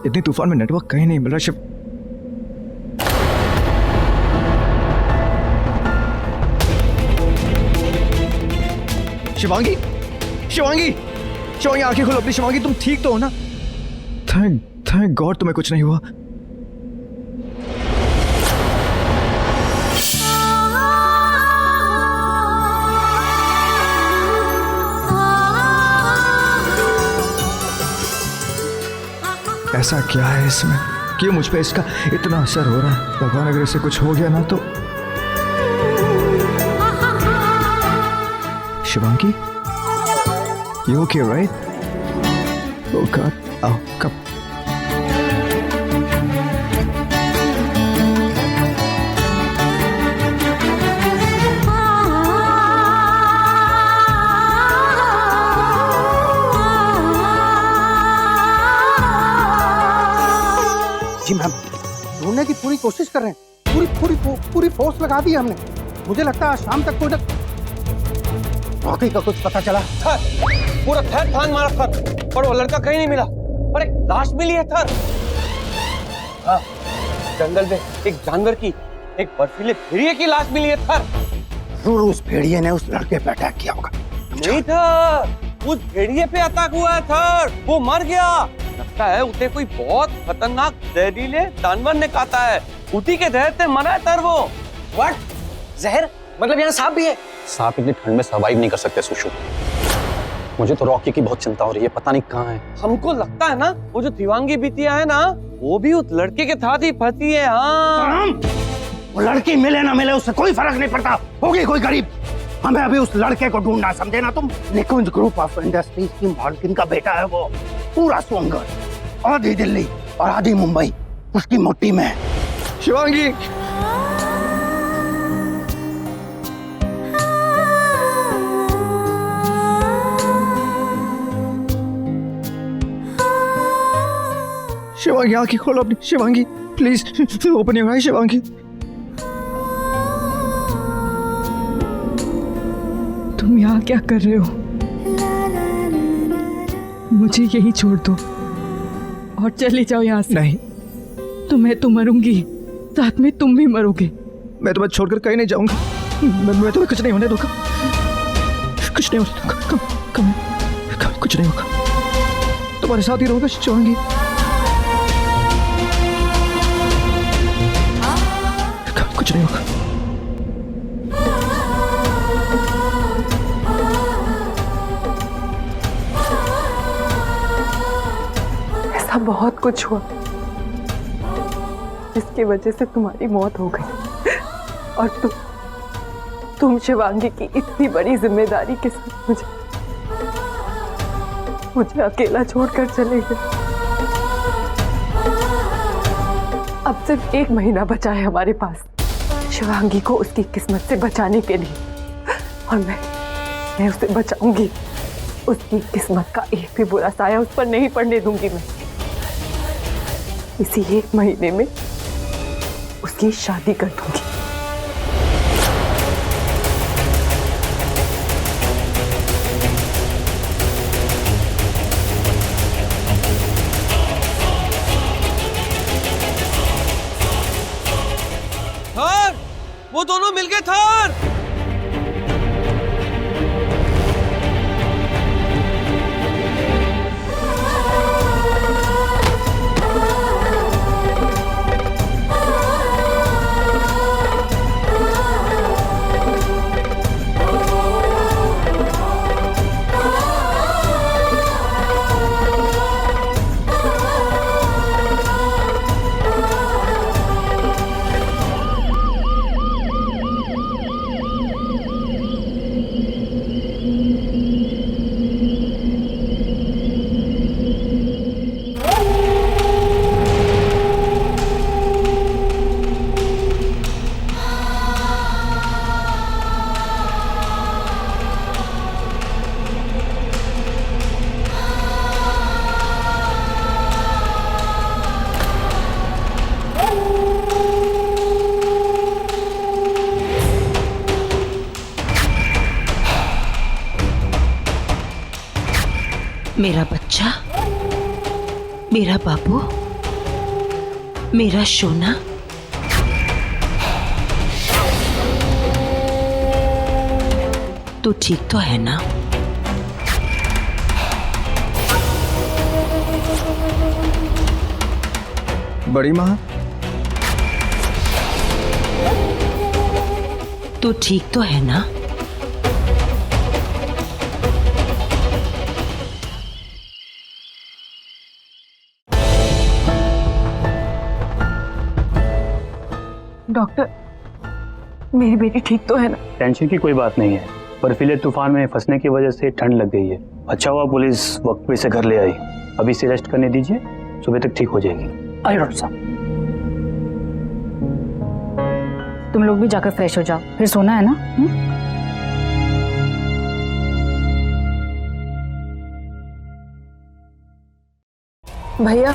इतनी तूफान में नेटवर्क कहीं नहीं मिल रहा। शिवांगी, शिवांगी, शिवांगी आंखें खोलो अपनी। शिवांगी तुम ठीक तो हो ना? थैंक गॉड तुम्हें कुछ नहीं हुआ। ऐसा क्या है इसमें, क्यों मुझ पे इसका इतना असर हो रहा है? भगवान अगर इसे कुछ हो गया ना तो। Shivangi, you okay, right? Oh God, आओ कब। जी मैम, ढूंढने की पूरी कोशिश कर रहे हैं। पूरी फोर्स लगा दी हमने। मुझे लगता है शाम तक तो वाकई का कुछ पता चला। पूरा थर फान मारा थर, पर वो लड़का कहीं नहीं मिला। पर एक लाश मिली है थर। हाँ, जंगल में एक जानवर की, एक बर्फीले भेड़िए की लाश मिली है थर। जरूर उस भेड़िए ने उस लड़के पे अटैक किया होगा। नहीं थर, उस भेड़िए पे अटैक हुआ है थर। वो मर गया। लगता है उसे कोई बहुत खतरनाक जहरीले जानवर ने काटा है। उसी के जहर से मरा है थर वो। व्हाट? जहर? मतलब यहाँ सांप भी है? सांप इतनी ठंड में सर्वाइव नहीं कर सकते सुशु। मुझे तो रॉकी की बहुत चिंता हो रही है, पता नहीं कहाँ है। हमको लगता है ना वो जो दिवांगी बिटिया है ना, वो भी उस लड़के के साथ ही फंसी है। हाँ, वो लड़की मिले ना मिले उससे कोई फर्क नहीं पड़ता। होगी कोई गरीब। हमें अभी उस लड़के को ढूंढना, समझे ना तुम? निकुंज ग्रुप ऑफ इंडस्ट्रीज की मालकिन का बेटा है वो। पूरा स्वंगर, आधी दिल्ली और आधी मुंबई उसकी मुट्ठी में है। शिवांगी, शिवांगी आंखें खोलो अपनी। Shivangi please open your eyes. Shivangi, तुम यहाँ क्या कर रहे हो? मुझे यही छोड़ दो और चले जाओ यहाँ से। नहीं, तो मैं तो मरूंगी, साथ में तुम भी मरोगे। मैं तुम्हें छोड़कर कहीं नहीं जाऊंगा। मैं तुम्हें कुछ नहीं होने दूंगा। कुछ नहीं होने दूंगा। कुछ नहीं होगा। तुम्हारे साथ ही रहूंगा शिवांगी। कुछ नहीं होगा। ऐसा बहुत कुछ हुआ जिसकी वजह से तुम्हारी मौत हो गई, और तुम शिवांगी की इतनी बड़ी जिम्मेदारी के साथ मुझे अकेला छोड़कर चले गए। अब सिर्फ 1 महीना बचा है हमारे पास शिवांगी को उसकी किस्मत से बचाने के लिए, और मैं उसे बचाऊंगी। उसकी किस्मत का एक भी बुरा साया उस पर नहीं पड़ने दूंगी मैं। इसी 1 महीने में उसकी शादी कर दूंगी। थर, वो दोनों मिल गए थर। मेरा बच्चा, मेरा बाबू, मेरा सोना, तू ठीक तो है ना? बड़ी माँ, तू ठीक तो है ना? डॉक्टर, मेरी बेटी ठीक तो है ना? टेंशन की कोई बात नहीं है। बर्फीले तूफान में फंसने की वजह से ठंड लग गई है। अच्छा हुआ पुलिस वक्त पे से घर ले आई। अभी से रेस्ट करने दीजिए, सुबह तक ठीक हो जाएगी। आइए डॉक्टर साहब, तुम लोग भी जाकर फ्रेश हो जाओ, फिर सोना है ना? भैया,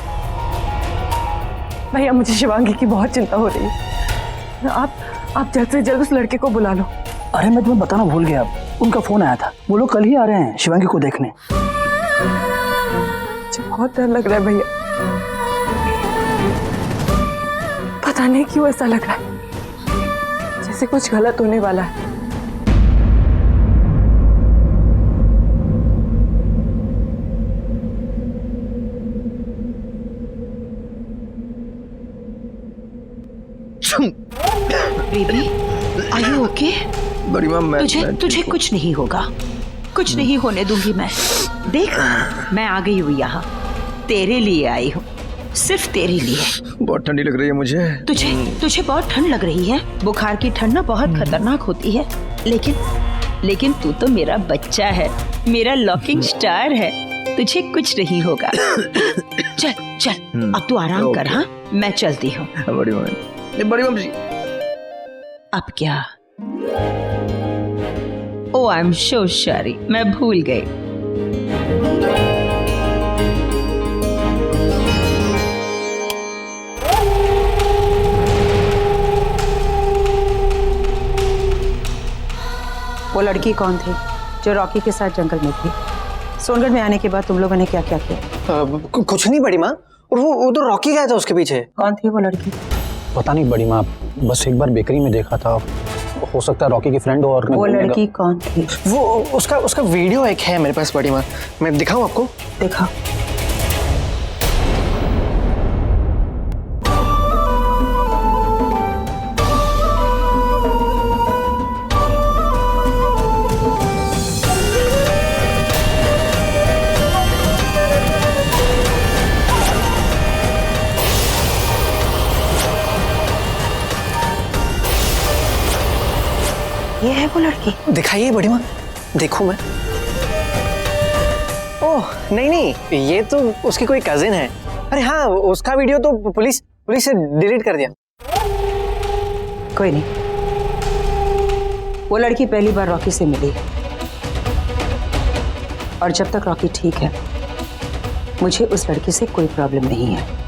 भैया मुझे शिवांगी की बहुत चिंता हो रही है। आप जल्द से जल्द उस लड़के को बुला लो। अरे मैं तुम्हें बताना भूल गया, उनका फोन आया था, वो लोग कल ही आ रहे हैं शिवांगी को देखने। मुझे बहुत डर लग रहा है भैया, पता नहीं क्यों ऐसा लग रहा है जैसे कुछ गलत होने वाला है। Baby, are you okay? बड़ी माँ, तुझे कुछ नहीं होगा, कुछ नहीं होने दूंगी मैं। देख, मैं आ गई हूँ यहाँ, तेरे लिए आई हूँ, सिर्फ तेरे लिए। बहुत ठंडी लग रही है मुझे। तुझे बहुत ठंड लग रही है? बुखार की ठंड ना बहुत खतरनाक होती है, लेकिन तू तो मेरा बच्चा है, मेरा लॉकिंग स्टार है, तुझे कुछ नहीं होगा। चल चल, अब तू आराम कर। हाँ, मैं चलती हूँ। बड़ी माँ जी। अब क्या? ओ आई एम सो सॉरी, मैं भूल गई। वो लड़की कौन थी जो रॉकी के साथ जंगल में थी? सोनगढ़ में आने के बाद तुम लोगों ने क्या क्या किया? कुछ नहीं बड़ी माँ, और वो तो रॉकी गया था उसके पीछे। कौन थी वो लड़की? पता नहीं बड़ी माँ, बस एक बार बेकरी में देखा था, हो सकता है रॉकी की फ्रेंड हो। और वो लड़की कौन थी? वो उसका वीडियो एक है मेरे पास बड़ी माँ, मैं दिखाऊं आपको? दिखाओ। ये है वो लड़की? दिखाइए बड़ी माँ, देखूं मैं। ओह नहीं, ये तो उसकी कोई कजिन है। अरे हाँ, उसका वीडियो तो पुलिस से डिलीट कर दिया। कोई नहीं, वो लड़की पहली बार रॉकी से मिली, और जब तक रॉकी ठीक है मुझे उस लड़की से कोई प्रॉब्लम नहीं है।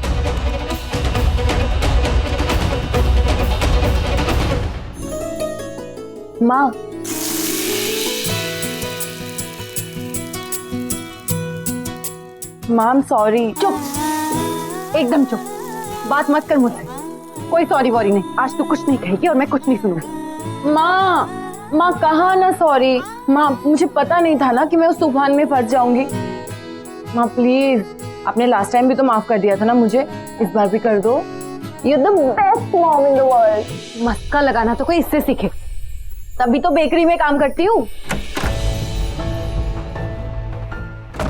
माँ, मैम सॉरी। चुप, एकदम चुप, बात मत कर मुझसे। कोई सॉरी वॉरी नहीं, आज तू कुछ नहीं कहेगी और मैं कुछ नहीं सुनूंगी। माँ कहा ना सॉरी। माँ, मुझे पता नहीं था ना कि मैं उस तूफान में फंस जाऊंगी। माँ प्लीज, आपने लास्ट टाइम भी तो माफ कर दिया था ना मुझे, इस बार भी कर दो। You're the best mom in the world. मस्का लगाना तो कोई इससे सीखे, तभी तो बेकरी में काम करती हूँ।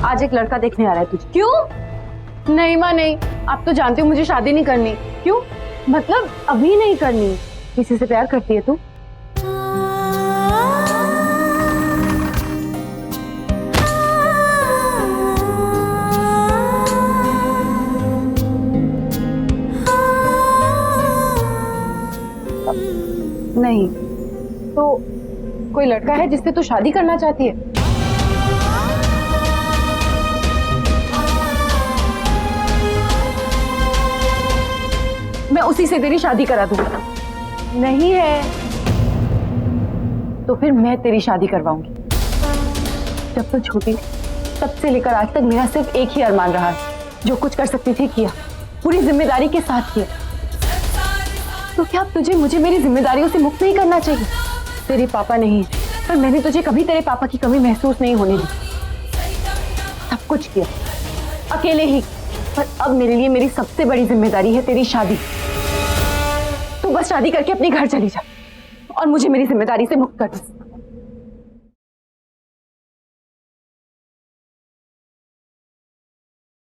आज एक लड़का देखने आ रहा है तुझे। क्यों? नहीं माँ नहीं, आप तो जानते हो मुझे शादी नहीं करनी। क्यों? मतलब अभी नहीं करनी। किसी से प्यार करती है तू? नहीं तो कोई लड़का है जिससे तू शादी करना चाहती है? मैं उसी से तेरी शादी करा दूंगी। नहीं है तो फिर मैं तेरी शादी करवाऊंगी। जब तक छोटी तब से लेकर आज तक मेरा सिर्फ एक ही अरमान रहा है, जो कुछ कर सकती थी किया, पूरी जिम्मेदारी के साथ किया। तो क्या अब तुझे मुझे मेरी जिम्मेदारियों से मुक्त नहीं करना चाहिए? तेरे पापा नहीं, पर मैंने तुझे कभी तेरे पापा की कमी महसूस नहीं होने दी। सब कुछ किया अकेले ही, पर अब मेरे लिए मेरी सबसे बड़ी जिम्मेदारी है तेरी शादी। तू बस शादी करके अपने घर चली जा और मुझे मेरी जिम्मेदारी से मुक्त कर दे।